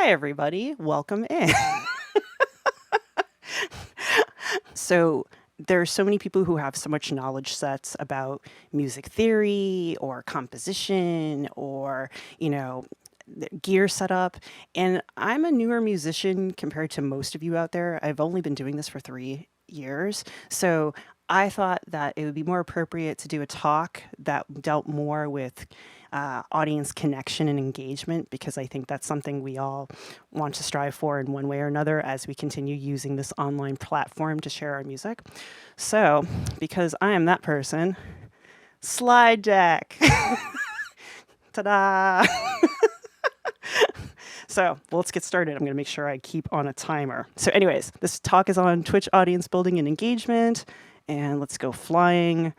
Hi, everybody. Welcome in. So there are so many people who have so much knowledge sets about music theory or composition or, gear setup. And I'm a newer musician compared to most of you out there. I've only been doing this for 3 years. So I thought that it would be more appropriate to do a talk that dealt more with audience connection and engagement, because I think that's something we all want to strive for in one way or another as we continue using this online platform to share our music. So, because I am that person, slide deck. Ta-da! So let's get started. I'm going to make sure I keep on a timer. So anyways, this talk is on Twitch audience building and engagement. And let's go flying.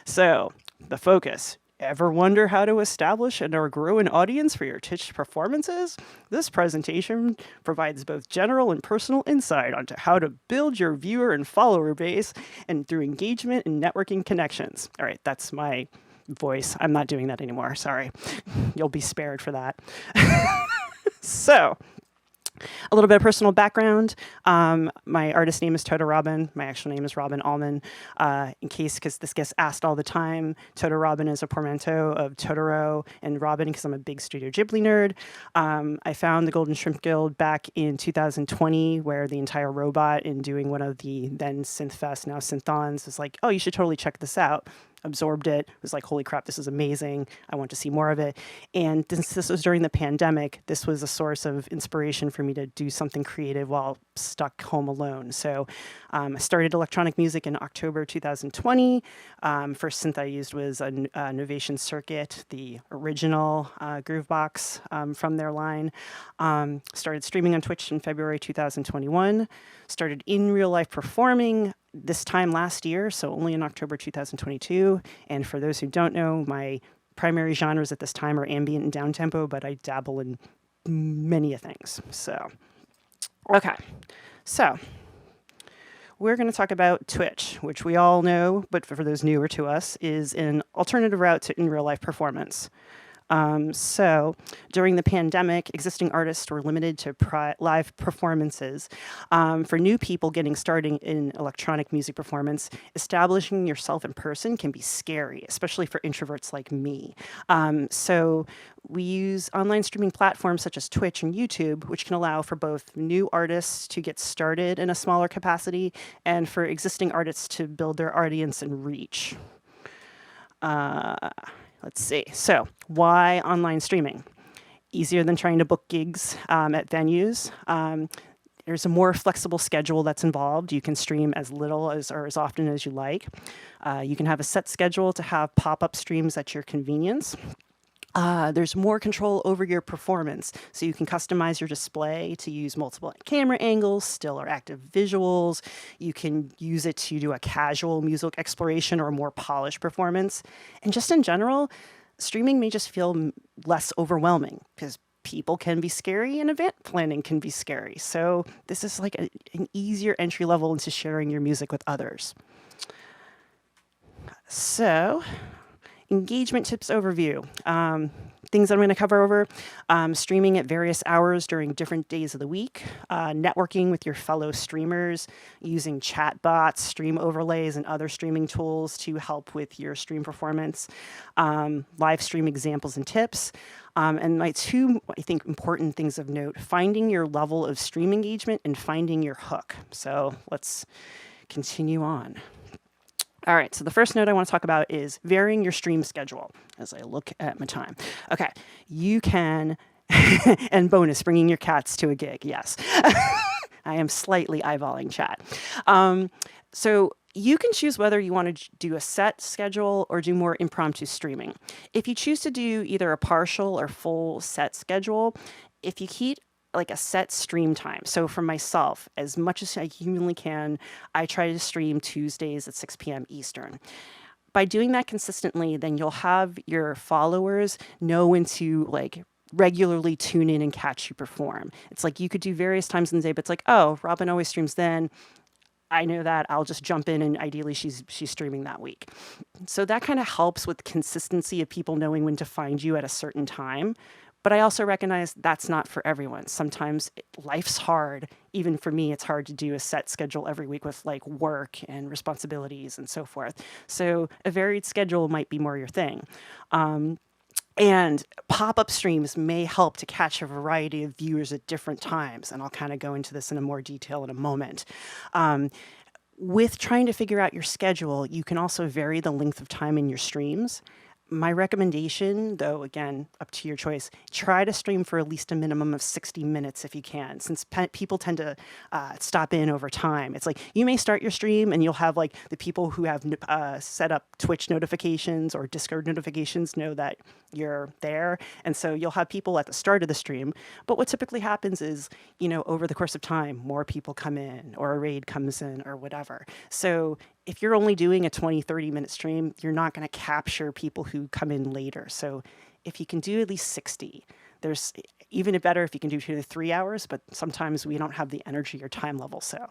So the focus. Ever wonder how to establish and or grow an audience for your Twitch performances? This presentation provides both general and personal insight onto how to build your viewer and follower base and through engagement and networking connections. All right, that's my voice. I'm not doing that anymore. Sorry. You'll be spared for that. So, a little bit of personal background. My artist name is TotoRobyn. My actual name is Robin Allman. Because this gets asked all the time, TotoRobyn is a portmanteau of Totoro and Robin, because I'm a big Studio Ghibli nerd. I found the Golden Shrimp Guild back in 2020, where the entire robot in doing one of the then Synthfest, now Synthons, was like, oh, you should totally check this out. Absorbed it, was like, holy crap, this is amazing. I want to see more of it. And since this was during the pandemic, this was a source of inspiration for me to do something creative while stuck home alone. So I started electronic music in October 2020. First synth I used was a Novation Circuit, the original Groovebox from their line. Started streaming on Twitch in February 2021. Started in real life performing this time last year, so only in October 2022. And for those who don't know, my primary genres at this time are ambient and downtempo, but I dabble in many a things. So, okay. So, we're going to talk about Twitch, which we all know, but for those newer to us, is an alternative route to in real life performance. So during the pandemic, existing artists were limited to live performances. For new people getting started in electronic music performance, establishing yourself in person can be scary, especially for introverts like me. So we use online streaming platforms such as Twitch and YouTube, which can allow for both new artists to get started in a smaller capacity and for existing artists to build their audience and reach. Let's see. So why online streaming? Easier than trying to book gigs at venues. There's a more flexible schedule that's involved. You can stream as little as or as often as you like. You can have a set schedule to have pop-up streams at your convenience. There's more control over your performance, so you can customize your display to use multiple camera angles, still or active visuals. You can use it to do a casual music exploration or a more polished performance. And just in general, streaming may just feel less overwhelming because people can be scary and event planning can be scary. So this is like an easier entry level into sharing your music with others. So, engagement tips overview. Things I'm going to cover over. Streaming at various hours during different days of the week. Networking with your fellow streamers. Using chat bots, stream overlays, and other streaming tools to help with your stream performance. Live stream examples and tips. And my two, I think, important things of note. Finding your level of stream engagement and finding your hook. So let's continue on. All right, so the first note I want to talk about is varying your stream schedule as I look at my time. Okay, you can, and bonus, bringing your cats to a gig, yes. I am slightly eyeballing chat. So you can choose whether you want to do a set schedule or do more impromptu streaming. If you choose to do either a partial or full set schedule, if you keep like a set stream time. So for myself, as much as I humanly can, I try to stream Tuesdays at 6 p.m. Eastern. By doing that consistently, then you'll have your followers know when to like regularly tune in and catch you perform. It's like you could do various times in the day, but it's like, oh, Robin always streams then. I know that. I'll just jump in, and ideally she's streaming that week. So that kind of helps with consistency of people knowing when to find you at a certain time. But I also recognize that's not for everyone. Sometimes life's hard. Even for me, it's hard to do a set schedule every week with like work and responsibilities and so forth. So a varied schedule might be more your thing. And pop-up streams may help to catch a variety of viewers at different times. And I'll kind of go into this in a more detail in a moment. With trying to figure out your schedule, you can also vary the length of time in your streams. My recommendation, though, again, up to your choice, try to stream for at least a minimum of 60 minutes if you can, since people tend to stop in over time. It's like you may start your stream and you'll have like the people who have set up Twitch notifications or Discord notifications know that you're there. And so you'll have people at the start of the stream. But what typically happens is, over the course of time, more people come in or a raid comes in or whatever. So if you're only doing a 20, 30-minute stream, you're not going to capture people who come in later. So if you can do at least 60, there's even better if you can do 2 to 3 hours, but sometimes we don't have the energy or time level. So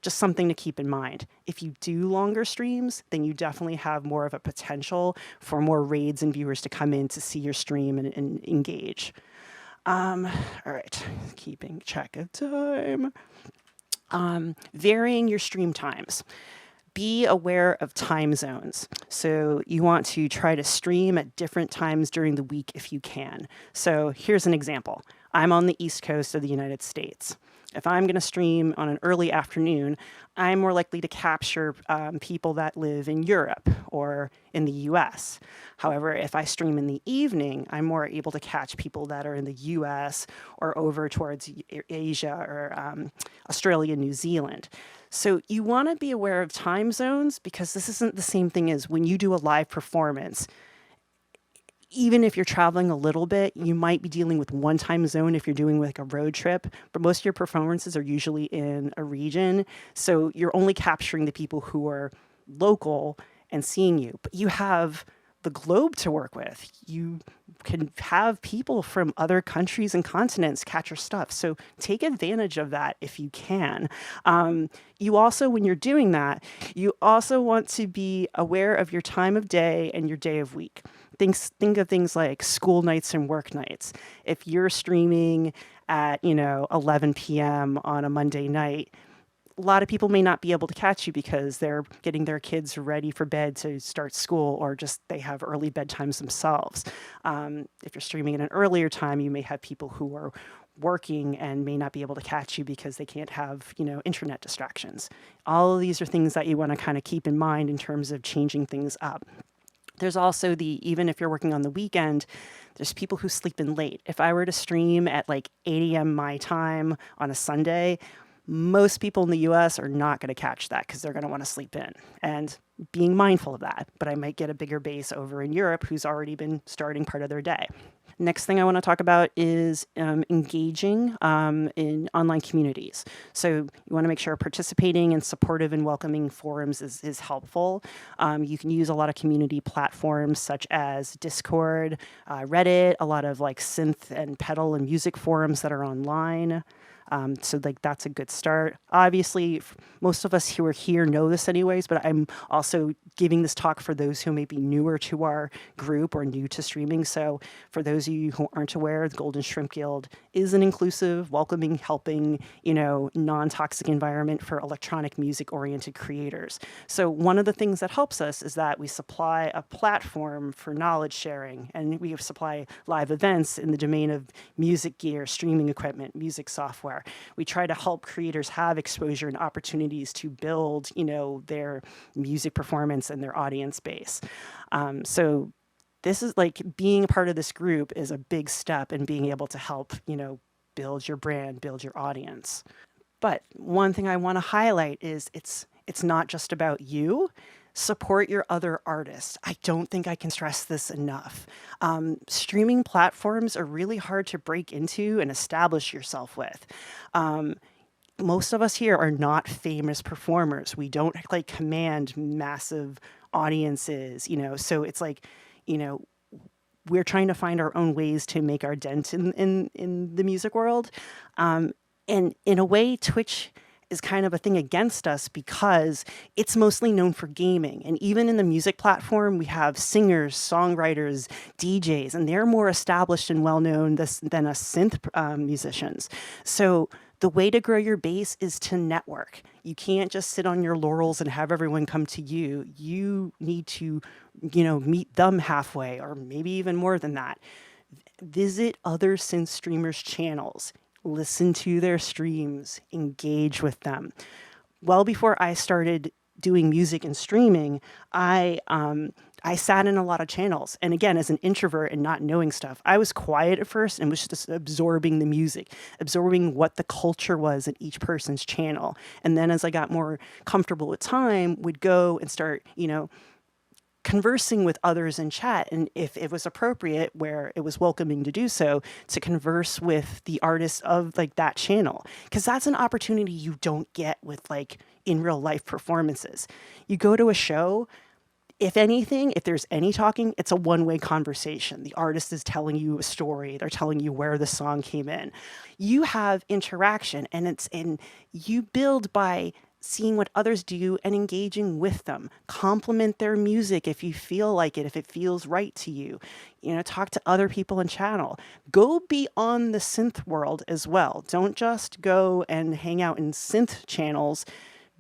just something to keep in mind. If you do longer streams, then you definitely have more of a potential for more raids and viewers to come in to see your stream and engage. All right, keeping track of time. Varying your stream times. Be aware of time zones. So you want to try to stream at different times during the week if you can. So here's an example. I'm on the East Coast of the United States. If I'm going to stream on an early afternoon, I'm more likely to capture people that live in Europe or in the US. However, if I stream in the evening, I'm more able to catch people that are in the US or over towards Asia or Australia, New Zealand. So you want to be aware of time zones because this isn't the same thing as when you do a live performance. Even if you're traveling a little bit, you might be dealing with one time zone if you're doing like a road trip, but most of your performances are usually in a region. So you're only capturing the people who are local and seeing you, but you have the globe to work with. You can have people from other countries and continents catch your stuff. So take advantage of that if you can. You also, when you're doing that, you also want to be aware of your time of day and your day of week. Think of things like school nights and work nights. If you're streaming at 11 p.m. on a Monday night, a lot of people may not be able to catch you because they're getting their kids ready for bed to start school, or just they have early bedtimes themselves. If you're streaming at an earlier time, you may have people who are working and may not be able to catch you because they can't have, internet distractions. All of these are things that you want to kind of keep in mind in terms of changing things up. There's also even if you're working on the weekend, there's people who sleep in late. If I were to stream at like 8 a.m. my time on a Sunday, most people in the US are not going to catch that because they're going to want to sleep in, and being mindful of that. But I might get a bigger base over in Europe who's already been starting part of their day. Next thing I want to talk about is engaging in online communities. So you want to make sure participating in supportive and welcoming forums is helpful. You can use a lot of community platforms such as Discord, Reddit, a lot of like synth and pedal and music forums that are online. So that's a good start. Obviously, most of us who are here know this anyways, but I'm also giving this talk for those who may be newer to our group or new to streaming. So for those of you who aren't aware, the Golden Shrimp Guild is an inclusive, welcoming, helping, non-toxic environment for electronic music-oriented creators. So one of the things that helps us is that we supply a platform for knowledge sharing, and we supply live events in the domain of music gear, streaming equipment, music software. We try to help creators have exposure and opportunities to build, their music performance and their audience base. So this is like being a part of this group is a big step in being able to help, build your brand, build your audience. But one thing I want to highlight is it's not just about you. Support your other artists. I don't think I can stress this enough. Streaming platforms are really hard to break into and establish yourself with. Most of us here are not famous performers. We don't command massive audiences, so it's we're trying to find our own ways to make our dent in the music world. And in a way, Twitch is kind of a thing against us because it's mostly known for gaming. And even in the music platform, we have singers, songwriters, DJs, and they're more established and well known than us synth musicians. So the way to grow your base is to network. You can't just sit on your laurels and have everyone come to you. You need to, meet them halfway, or maybe even more than that. Visit other synth streamers' channels, listen to their streams, engage with them. Well before I started doing music and streaming, I sat in a lot of channels. And again, as an introvert and not knowing stuff, I was quiet at first and was just absorbing the music, absorbing what the culture was in each person's channel. And then as I got more comfortable with time, would go and start, conversing with others in chat, and if it was appropriate, where it was welcoming to do so, to converse with the artists of like that channel, because that's an opportunity you don't get with like in real life performances. You go to a show, if anything, if there's any talking, it's a one-way conversation. The artist is telling you a story, they're telling you where the song came in. You have interaction, and you build by seeing what others do and engaging with them. Compliment their music if you feel like it, if it feels right to you. Talk to other people in channel. Go beyond the synth world as well. Don't just go and hang out in synth channels.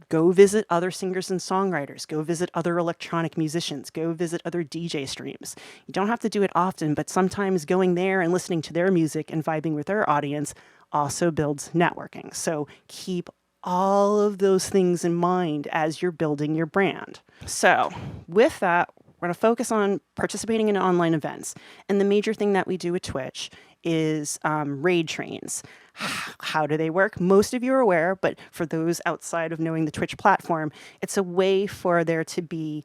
Go visit other singers and songwriters. Go visit other electronic musicians. Go visit other DJ streams. You don't have to do it often, but sometimes going there and listening to their music and vibing with their audience also builds networking. So keep all of those things in mind as you're building your brand. So with that, we're going to focus on participating in online events. And the major thing that we do with Twitch is raid trains. How do they work? Most of you are aware, but for those outside of knowing the Twitch platform, it's a way for there to be,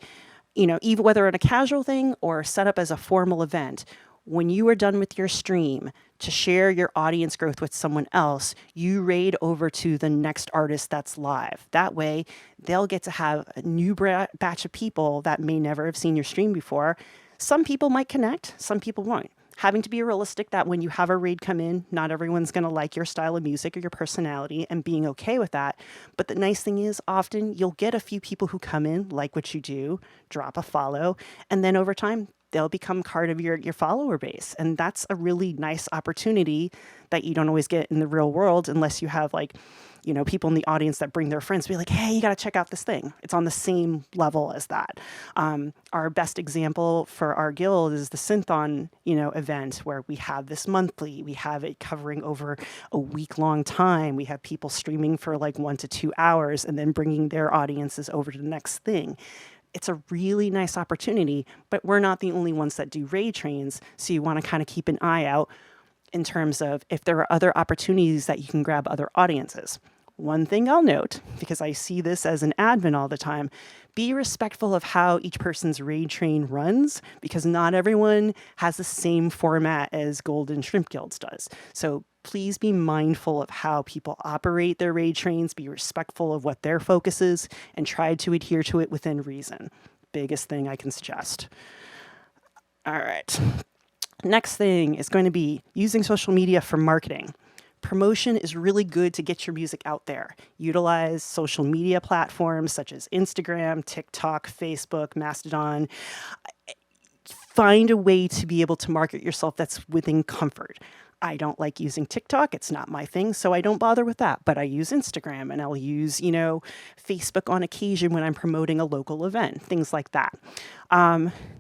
even whether in a casual thing or set up as a formal event, when you are done with your stream, to share your audience growth with someone else, you raid over to the next artist that's live. That way, they'll get to have a new batch of people that may never have seen your stream before. Some people might connect, some people won't. Having to be realistic that when you have a raid come in, not everyone's going to like your style of music or your personality, and being okay with that. But the nice thing is, often you'll get a few people who come in, like what you do, drop a follow, and then over time, they'll become part of your follower base. And that's a really nice opportunity that you don't always get in the real world unless you have people in the audience that bring their friends to be like, hey, you got to check out this thing. It's on the same level as that. Our best example for our guild is the Synthon, event where we have this monthly. We have it covering over a week-long time. We have people streaming for like 1 to 2 hours and then bringing their audiences over to the next thing. It's a really nice opportunity, but we're not the only ones that do raid trains. So you want to kind of keep an eye out in terms of if there are other opportunities that you can grab other audiences. One thing I'll note, because I see this as an admin all the time, be respectful of how each person's raid train runs, because not everyone has the same format as Golden Shrimp Guilds does. So please be mindful of how people operate their raid trains, be respectful of what their focus is, and try to adhere to it within reason. Biggest thing I can suggest. All right. Next thing is going to be using social media for marketing. Promotion is really good to get your music out there. Utilize social media platforms such as Instagram, TikTok, Facebook, Mastodon. Find a way to be able to market yourself that's within comfort. I don't like using TikTok. It's not my thing, so I don't bother with that. But I use Instagram, and I'll use, Facebook on occasion when I'm promoting a local event, things like that.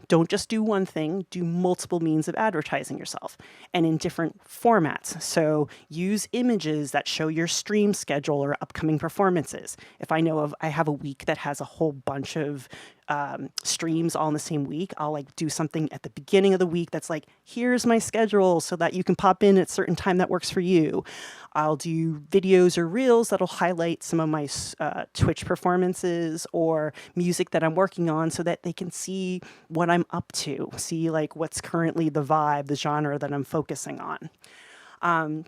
Don't just do one thing, do multiple means of advertising yourself, and in different formats. So use images that show your stream schedule or upcoming performances. If I know I have a week that has a whole bunch of streams all in the same week, I'll do something at the beginning of the week that's like, here's my schedule so that you can pop in at a certain time that works for you. I'll do videos or reels that'll highlight some of my Twitch performances or music that I'm working on so that they can see what I'm up to, see what's currently the vibe, the genre that I'm focusing on.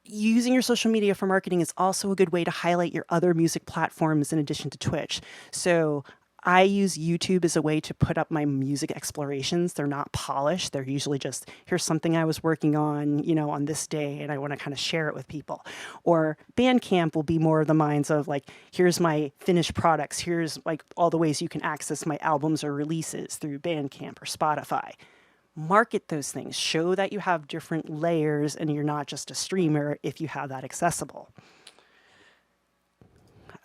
Using your social media for marketing is also a good way to highlight your other music platforms in addition to Twitch. So I use YouTube as a way to put up my music explorations. They're not polished. They're usually just, here's something I was working on, on this day, and I want to kind of share it with people. Or Bandcamp will be more of the minds of like, here's my finished products. Here's like all the ways you can access my albums or releases through Bandcamp or Spotify. Market those things. Show that you have different layers and you're not just a streamer if you have that accessible.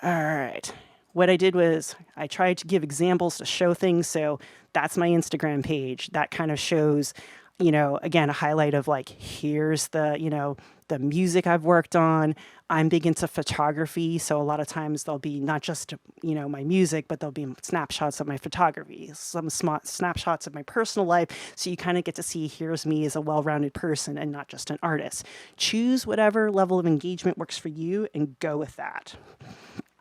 All right. What I did was I tried to give examples to show things. So that's my Instagram page. That kind of shows, again, a highlight of like, here's the, the music I've worked on. I'm big into photography. So a lot of times there'll be not just, my music, but there'll be snapshots of my photography, some snapshots of my personal life. So you kind of get to see, here's me as a well-rounded person and not just an artist. Choose whatever level of engagement works for you and go with that.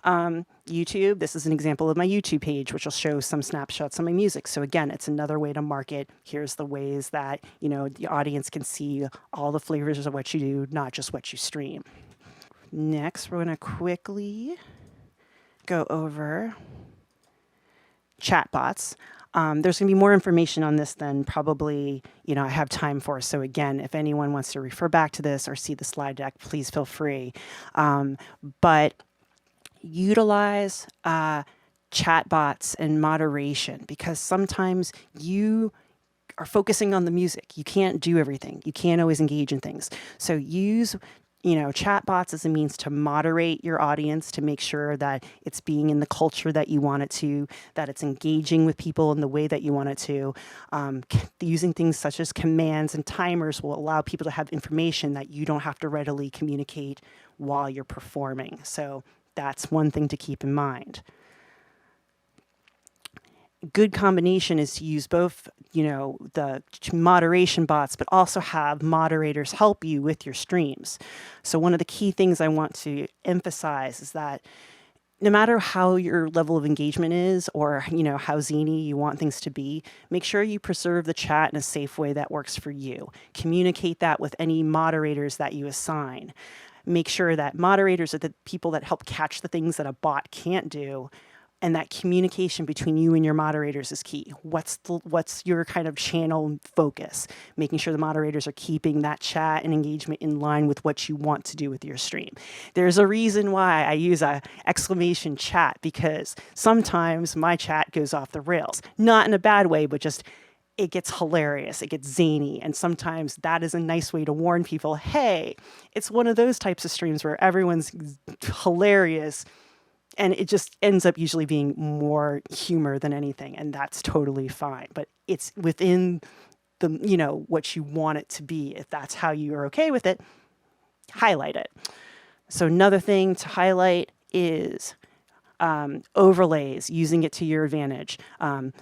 YouTube, this is an example of my YouTube page, which will show some snapshots of my music. So again, it's another way to market. Here's the ways that, the audience can see all the flavors of what you do, not just what you stream. Next, we're going to quickly go over chatbots. There's going to be more information on this than probably, I have time for. So again, if anyone wants to refer back to this or see the slide deck, please feel free. But utilize chatbots and moderation, because sometimes you are focusing on the music. You can't do everything. You can't always engage in things. So use, chatbots as a means to moderate your audience, to make sure that it's being in the culture that you want it to, that it's engaging with people in the way that you want it to. Using things such as commands and timers will allow people to have information that you don't have to readily communicate while you're performing. So that's one thing to keep in mind. Good combination is to use both, the moderation bots, but also have moderators help you with your streams. So one of the key things I want to emphasize is that no matter how your level of engagement is or, how zany you want things to be, make sure you preserve the chat in a safe way that works for you. Communicate that with any moderators that you assign. Make sure that moderators are the people that help catch the things that a bot can't do, and that communication between you and your moderators is key. What's your kind of channel focus? Making sure the moderators are keeping that chat and engagement in line with what you want to do with your stream. There's a reason why I use a exclamation chat, because sometimes my chat goes off the rails. Not in a bad way, but just it gets hilarious, it gets zany, and sometimes that is a nice way to warn people, hey, it's one of those types of streams where everyone's hilarious, and it just ends up usually being more humor than anything, and that's totally fine. But it's within the, what you want it to be. If that's how you are okay with it, highlight it. So another thing to highlight is overlays, using it to your advantage.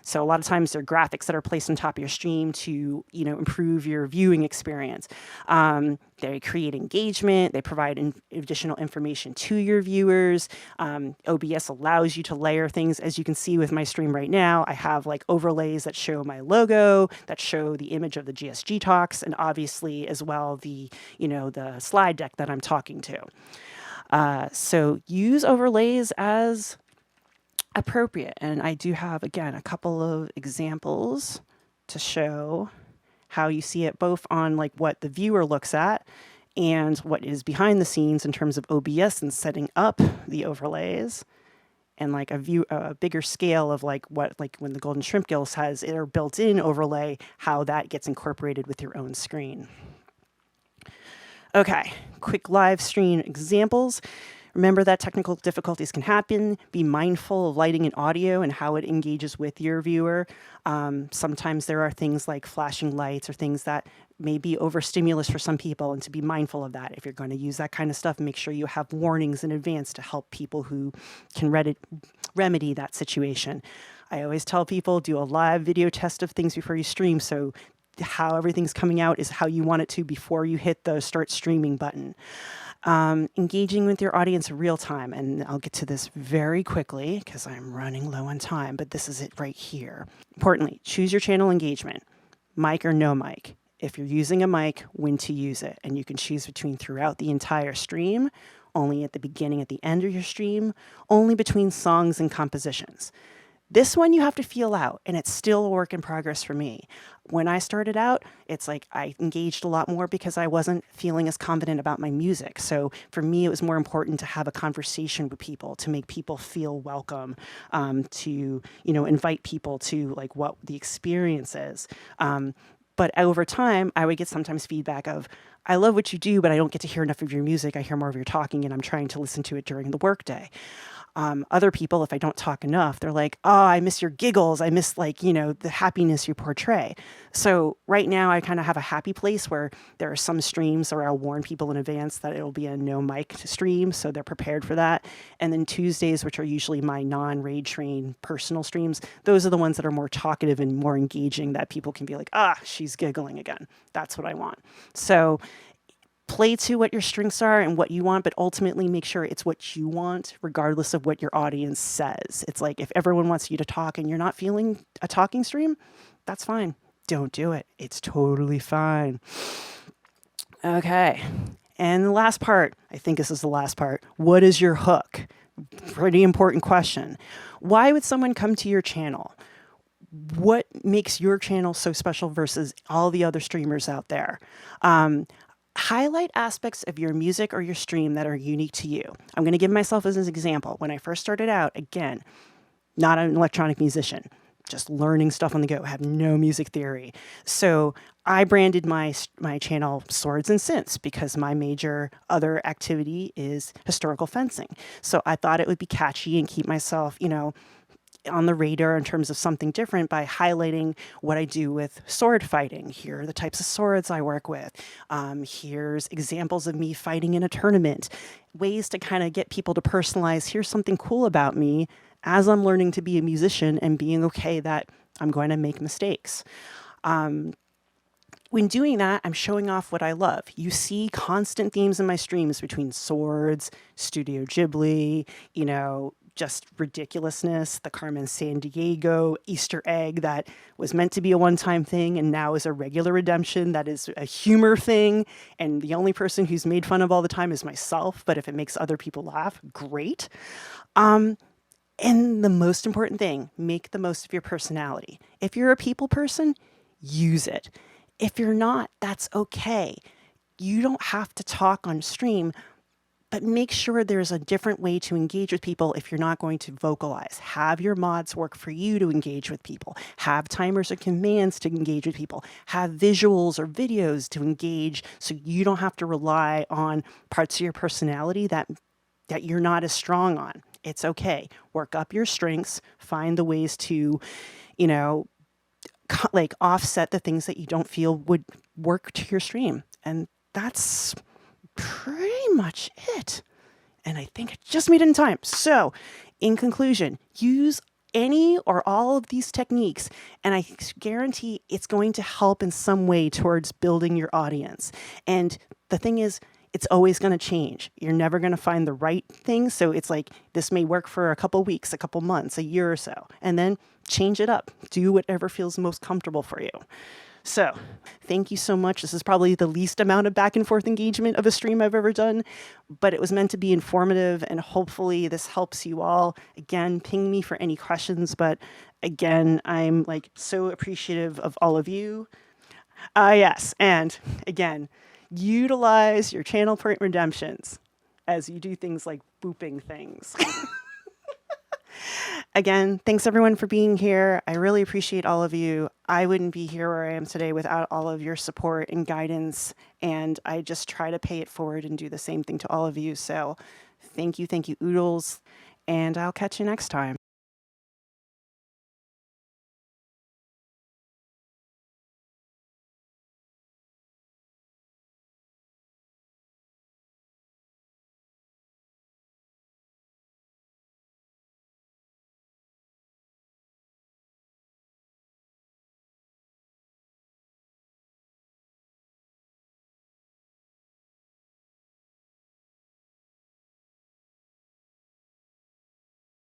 So a lot of times there are graphics that are placed on top of your stream to, improve your viewing experience. They create engagement. They provide additional information to your viewers. OBS allows you to layer things. As you can see with my stream right now, I have like overlays that show my logo, that show the image of the GSG Talks, and obviously as well the, the slide deck that I'm talking to. So use overlays as appropriate. And I do have, again, a couple of examples to show how you see it both on like what the viewer looks at and what is behind the scenes in terms of OBS and setting up the overlays, and like a bigger scale of like what, like when the Golden Shrimp Gills has their built-in overlay, how that gets incorporated with your own screen. Okay, quick live stream examples. Remember that technical difficulties can happen. Be mindful of lighting and audio and how it engages with your viewer. Sometimes there are things like flashing lights or things that may be overstimulus for some people, and to be mindful of that. If you're going to use that kind of stuff, make sure you have warnings in advance to help people who can remedy that situation. I always tell people, do a live video test of things before you stream, so how everything's coming out is how you want it to before you hit the start streaming button. Engaging with your audience in real time, and I'll get to this very quickly because I'm running low on time, but this is it right here. Importantly, choose your channel engagement, mic or no mic. If you're using a mic, when to use it, and you can choose between throughout the entire stream, only at the beginning, at the end of your stream, only between songs and compositions. This one you have to feel out, and it's still a work in progress for me. When I started out, it's like I engaged a lot more because I wasn't feeling as confident about my music. So for me, it was more important to have a conversation with people, to make people feel welcome, to invite people to like what the experience is. But over time, I would get sometimes feedback of, I love what you do, but I don't get to hear enough of your music. I hear more of your talking, and I'm trying to listen to it during the workday. Other people, if I don't talk enough, they're like, oh, I miss your giggles. I miss the happiness you portray. So right now I kind of have a happy place where there are some streams where I'll warn people in advance that it'll be a no mic stream. So they're prepared for that. And then Tuesdays, which are usually my non-raid train personal streams, those are the ones that are more talkative and more engaging, that people can be like, she's giggling again. That's what I want. So play to what your strengths are and what you want, but ultimately make sure it's what you want, regardless of what your audience says. It's like if everyone wants you to talk and you're not feeling a talking stream, that's fine. Don't do it. It's totally fine. Okay. And the last part, I think this is the last part. What is your hook? Pretty important question. Why would someone come to your channel? What makes your channel so special versus all the other streamers out there? Highlight aspects of your music or your stream that are unique to you. I'm going to give myself as an example. When I first started out, again, not an electronic musician, just learning stuff on the go, have no music theory. So I branded my channel Swords and Synths because my major other activity is historical fencing. So I thought it would be catchy and keep myself, on the radar in terms of something different by highlighting what I do with sword fighting. Here are the types of swords I work with. Here's examples of me fighting in a tournament. Ways to kind of get people to personalize, here's something cool about me as I'm learning to be a musician and being okay that I'm going to make mistakes. When doing that, I'm showing off what I love. You see constant themes in my streams between swords, Studio Ghibli, just ridiculousness, the Carmen Sandiego Easter egg that was meant to be a one-time thing and now is a regular redemption that is a humor thing. And the only person who's made fun of all the time is myself. But if it makes other people laugh, great. And the most important thing, make the most of your personality. If you're a people person, use it. If you're not, that's okay. You don't have to talk on stream, but make sure there's a different way to engage with people if you're not going to vocalize. Have your mods work for you to engage with people. Have timers or commands to engage with people. Have visuals or videos to engage so you don't have to rely on parts of your personality that you're not as strong on. It's okay. Work up your strengths. Find the ways to, offset the things that you don't feel would work to your stream. And that's pretty much it. And I think I just made it in time. So in conclusion, use any or all of these techniques, and I guarantee it's going to help in some way towards building your audience. And the thing is, it's always going to change. You're never going to find the right thing. So it's like, this may work for a couple weeks, a couple months, a year or so, and then change it up. Do whatever feels most comfortable for you. So thank you so much. This is probably the least amount of back and forth engagement of a stream I've ever done, but it was meant to be informative, and hopefully this helps you all. Again, ping me for any questions, but again, I'm so appreciative of all of you. Yes, and again, utilize your channel point redemptions as you do things like booping things. Again, thanks everyone for being here. I really appreciate all of you. I wouldn't be here where I am today without all of your support and guidance, and I just try to pay it forward and do the same thing to all of you. So thank you, oodles, and I'll catch you next time.